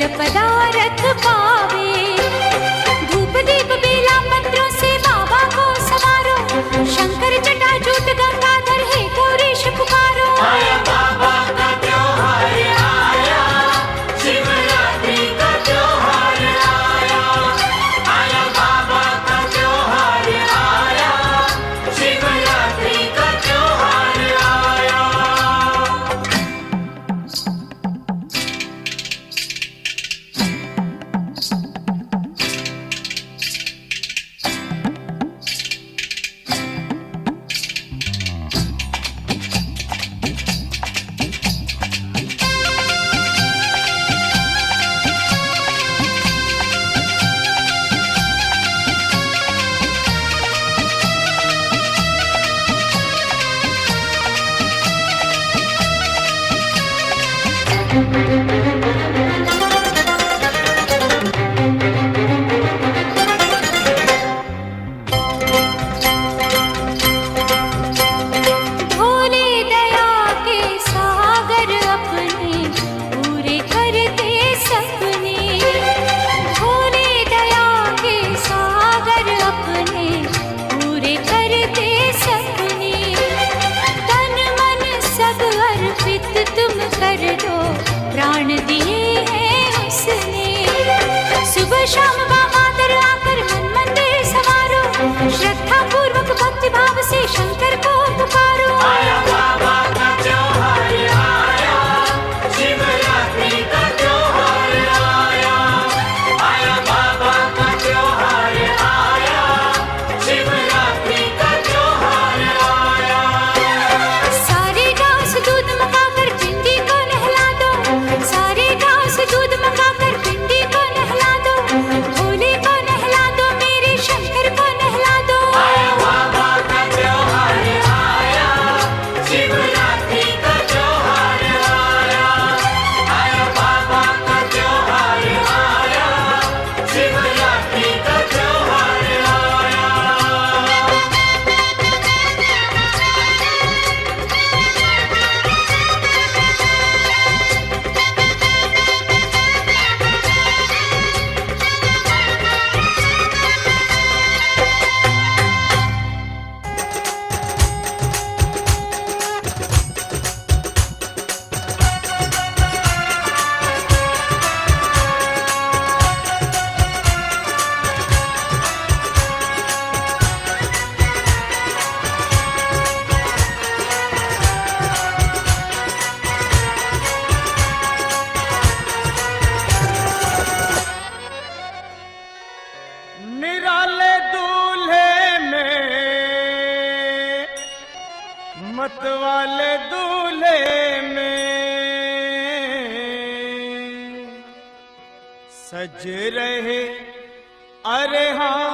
सकल पदारथ पावे। धूप दीप बेला पत्रों से बाबा को सवारो, शंकर जटाजूट गंगाधर हे गौरीश पुकारो। आया बाबा का त्योहार आया, शिवरात्रि का त्योहार आया। आया बाबा का त्योहार आया, शिवरात्रि का त्योहार आया। भोले दया के सागर अपने पूरे करते सपने। भोले दया के सागर अपने पूरे करते सपने। तन मन सब अर्पित तुम कर दो, प्राण दिए हैं उसने। सुबह शाम बामादर आकर मन मंदिर सवारो, श्रद्धा पूर्वक भक्ति भाव से शंकर को पुकारो। आया बाबा का त्योहार आया, शिवरात्रि का त्योहार आया। आया बाबा का त्योहार आया, शिवरात्रि का त्योहार आया। सारे गांव से दूध मंगाकर पिंडी को नहला दो, सारे गांव से दूध मंगाकर पिंडी को नहला दो। भोले को नहला दो, मेरे शंकर को नहला दो। आया बाबा का त्योहार आया, शिवरात्रि का त्योहार आया। आया बाबा का त्योहार आया, शिवरात्रि का त्योहार आया। निराले दूल्हे में, मतवाले दूल्हे में, सज रहे, अरे हाँ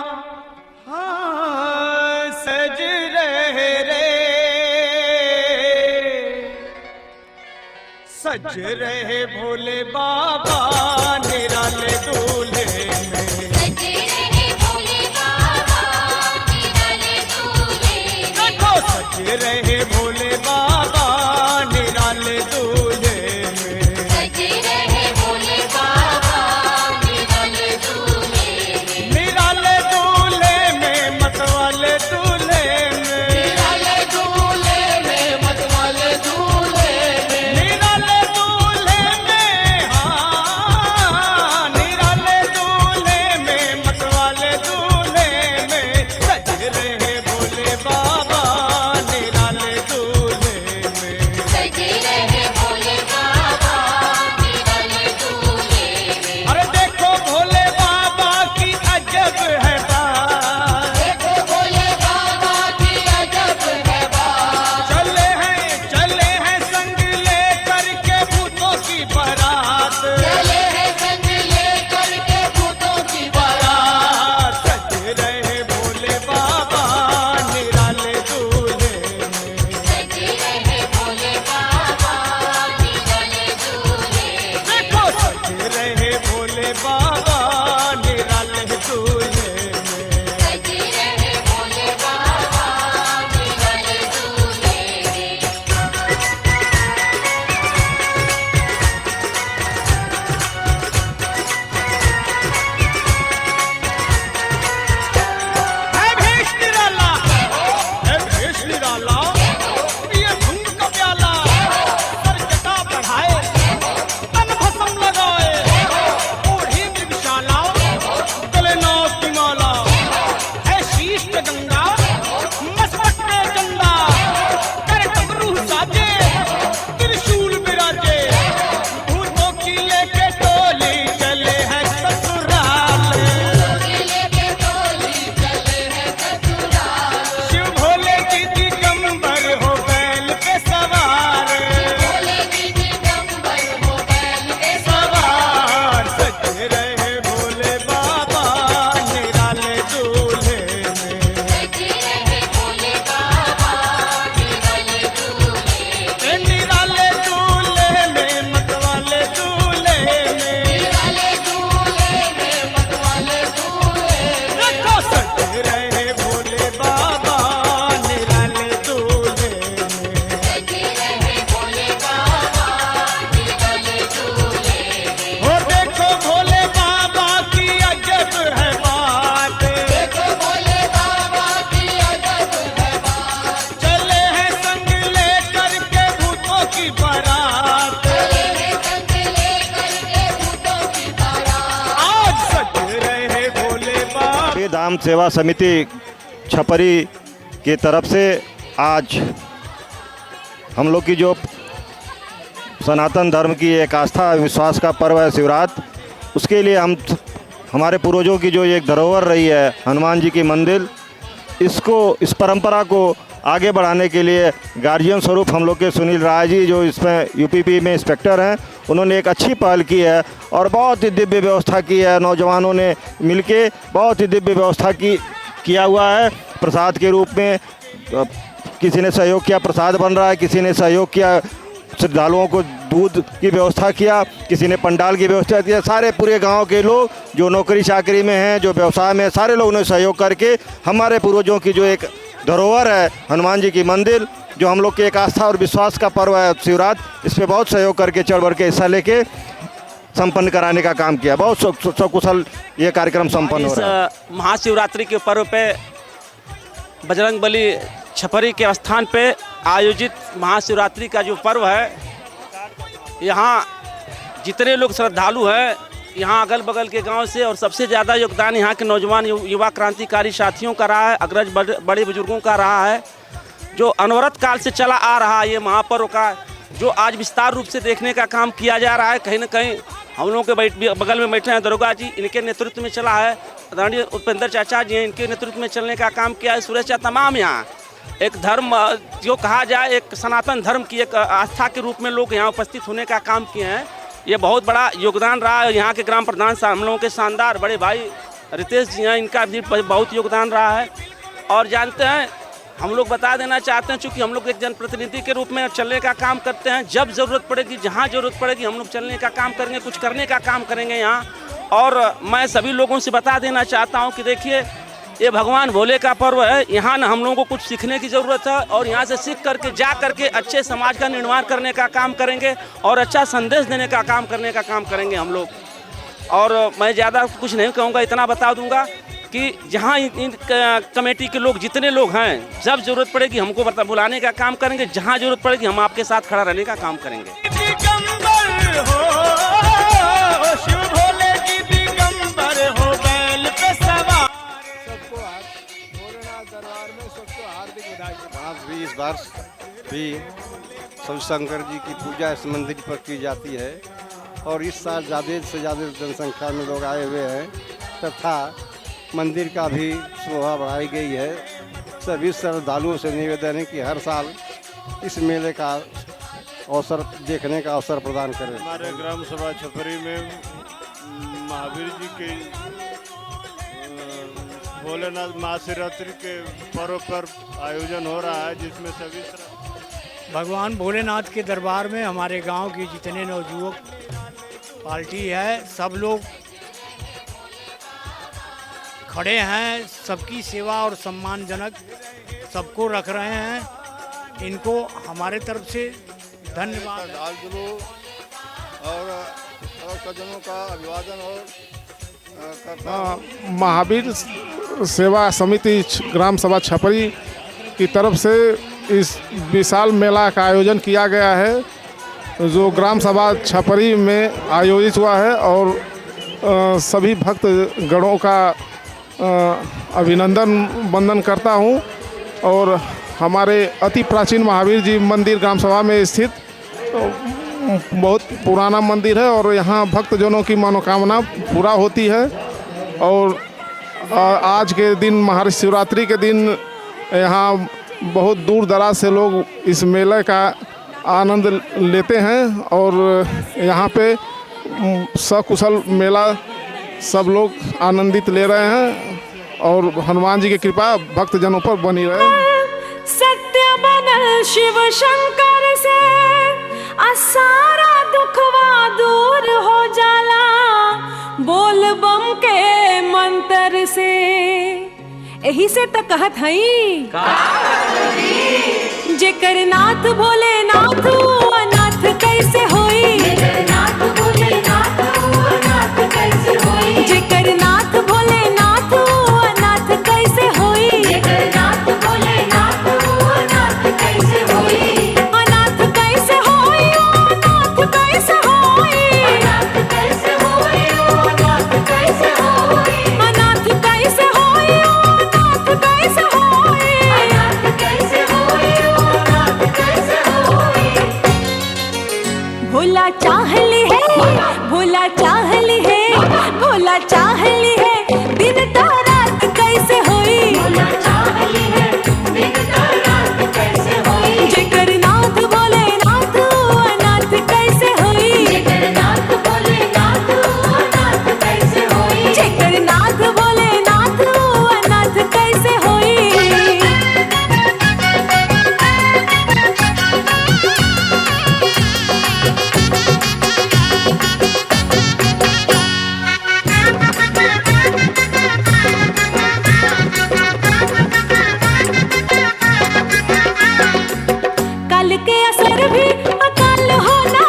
हाँ सज रहे रे। सज रहे भोले बाबा निराले दूल्हे में। सजे रहे भोले बाबा निराले दूल्हे में। देखो सज रहे भोले बाबा निराले दूल्हे में। सजे रहे भोले बाबा निराले दूल्हे में। निराले दूल्हे में, मतवाले दूल्हे में। निराले दूल्हे में, मतवाले दूल्हे में। निराले दूल्हे में, हाँ निराले ग्राम सेवा समिति छपरी की तरफ से आज हम लोग की जो सनातन धर्म की एक आस्था विश्वास का पर्व है शिवरात्रि, उसके लिए हमारे पूर्वजों की जो एक धरोहर रही है हनुमान जी की मंदिर, इस परंपरा को आगे बढ़ाने के लिए गार्जियन स्वरूप हम लोग के सुनील राय जी जो इसमें यूपीपी में इंस्पेक्टर हैं, उन्होंने एक अच्छी पहल की है और बहुत ही दिव्य व्यवस्था की है। नौजवानों ने मिलके बहुत ही दिव्य व्यवस्था किया हुआ है। प्रसाद के रूप में किसी ने सहयोग किया, प्रसाद बन रहा है, किसी ने सहयोग किया, श्रद्धालुओं को दूध की व्यवस्था किया, किसी ने पंडाल की व्यवस्था किया। सारे पूरे गांव के लोग जो नौकरी चाकरी में हैं, जो व्यवसाय में, सारे लोगों ने सहयोग करके हमारे पूर्वजों की जो एक धरोहर है हनुमान जी की मंदिर, जो हम लोग की एक आस्था और विश्वास का पर्व है शिवरात्रि, इस पर बहुत सहयोग करके चढ़ बढ़ के हिस्सा लेके संपन्न कराने का काम किया। बहुत सकुशल ये कार्यक्रम संपन्न हो रहा है। महाशिवरात्रि के पर्व पे बजरंगबली छपरी के स्थान पे आयोजित महाशिवरात्रि का जो पर्व है, यहाँ जितने लोग श्रद्धालु हैं, यहाँ अगल बगल के गांव से, और सबसे ज़्यादा योगदान यहाँ के नौजवान युवा क्रांतिकारी साथियों का रहा है, अग्रज बड़े बुजुर्गों का रहा है, जो अनवरत काल से चला आ रहा है। ये महापर्व का जो आज विस्तार रूप से देखने का काम किया जा रहा है। कहीं ना कहीं हम लोगों के बगल में बैठे हैं दरोगा जी, इनके नेतृत्व में चला है। आदरणीय उपेंद्र चाचा जी हैं, इनके नेतृत्व में चलने का काम किया है। सुरेश चाचा तमाम यहाँ एक धर्म जो कहा जाए, एक सनातन धर्म की एक आस्था के रूप में लोग यहाँ उपस्थित होने का काम किए हैं। ये बहुत बड़ा योगदान रहा है। यहाँ के ग्राम प्रधान हम लोगों के शानदार बड़े भाई रितेश जी हैं, इनका भी बहुत योगदान रहा है। और जानते हैं, हम लोग बता देना चाहते हैं, चूँकि हम लोग एक जनप्रतिनिधि के रूप में चलने का काम करते हैं, जब ज़रूरत पड़ेगी, जहाँ ज़रूरत पड़ेगी, हम लोग चलने का काम करेंगे, कुछ करने का काम करेंगे यहाँ। और मैं सभी लोगों से बता देना चाहता हूँ कि देखिए, ये भगवान भोले का पर्व है। यहाँ ना हम लोगों को कुछ सीखने की ज़रूरत है, और यहाँ से सीख करके जा करके अच्छे समाज का निर्माण करने का काम करेंगे और अच्छा संदेश देने का काम करने का काम करेंगे हम लोग। और मैं ज़्यादा कुछ नहीं कहूँगा, इतना बता दूँगा कि जहाँ इन कमेटी के लोग जितने लोग हैं, जब ज़रूरत पड़ेगी हमको बुलाने का काम करेंगे, जहाँ ज़रूरत पड़ेगी हम आपके साथ खड़ा रहने का काम करेंगे। दिगंबर हो शिव भोले की, दिगंबर हो बैल पे सवार। सबको भोलेनाथ दरबार में सबको हार्दिक बधाई। आज भी इस वर्ष भी शिवशंकर जी की पूजा इस मंदिर पर की जाती है, और इस साल ज़्यादा से ज़्यादा जनसंख्या में लोग आए हुए हैं, तथा मंदिर का भी शोभा बढ़ाई गई है। सभी श्रद्धालुओं से निवेदन है कि हर साल इस मेले का अवसर देखने का अवसर प्रदान करें। हमारे ग्राम सभा छपरी में महावीर जी के भोलेनाथ महाशिवरात्रि के पर्व पर आयोजन हो रहा है, जिसमें सभी भगवान भोलेनाथ के दरबार में हमारे गांव की जितने नवयुवक पार्टी है, सब लोग खड़े हैं, सबकी सेवा और सम्मानजनक सबको रख रहे हैं। इनको हमारे तरफ से धन्यवाद। और सज्जनों का अभिवादन और महावीर सेवा समिति ग्राम सभा छपरी की तरफ से इस विशाल मेला का आयोजन किया गया है, जो ग्राम सभा छपरी में आयोजित हुआ है। और सभी भक्त गणों का अभिनंदन वंदन करता हूं। और हमारे अति प्राचीन महावीर जी मंदिर ग्राम सभा में स्थित बहुत पुराना मंदिर है, और यहाँ भक्तजनों की मनोकामना पूरा होती है। और आज के दिन महाशिवरात्रि के दिन यहाँ बहुत दूर दराज से लोग इस मेले का आनंद लेते हैं, और यहाँ पे सकुशल मेला सब लोग आनंदित ले रहे हैं। और हनुमान जी की कृपा भक्तजनों पर बनी रहे। सत्य बनल शिव शंकर से, सारा दुखवा दूर हो जाला, बोल बम के मंत्र से। यही से तो कहत हई, जेकर नाथ भोले नाथ अनाथ कैसे होई, जेकर नाथ भोले नाथ अनाथ कैसे होई, जेकर नाथ भोले नाथ अनाथ कैसे होई, जेकर नाथ भोले नाथ अनाथ कैसे होई, अनाथ कैसे होई, अनाथ कैसे होई, अनाथ कैसे होई, अनाथ कैसे होई, अनाथ कैसे होई, भोला चाहली है दिन तो रात कैसे होई, भोला चाहली है दिन तो रात कैसे होई। जेकर नाथ बोले नाथ अनाथ कैसे होई, जेकर नाथ बोले नाथ अनाथ कैसे होई, जेकर नाथ बोले नाथ अनाथ कैसे होई। कल के असर भी अकाल होना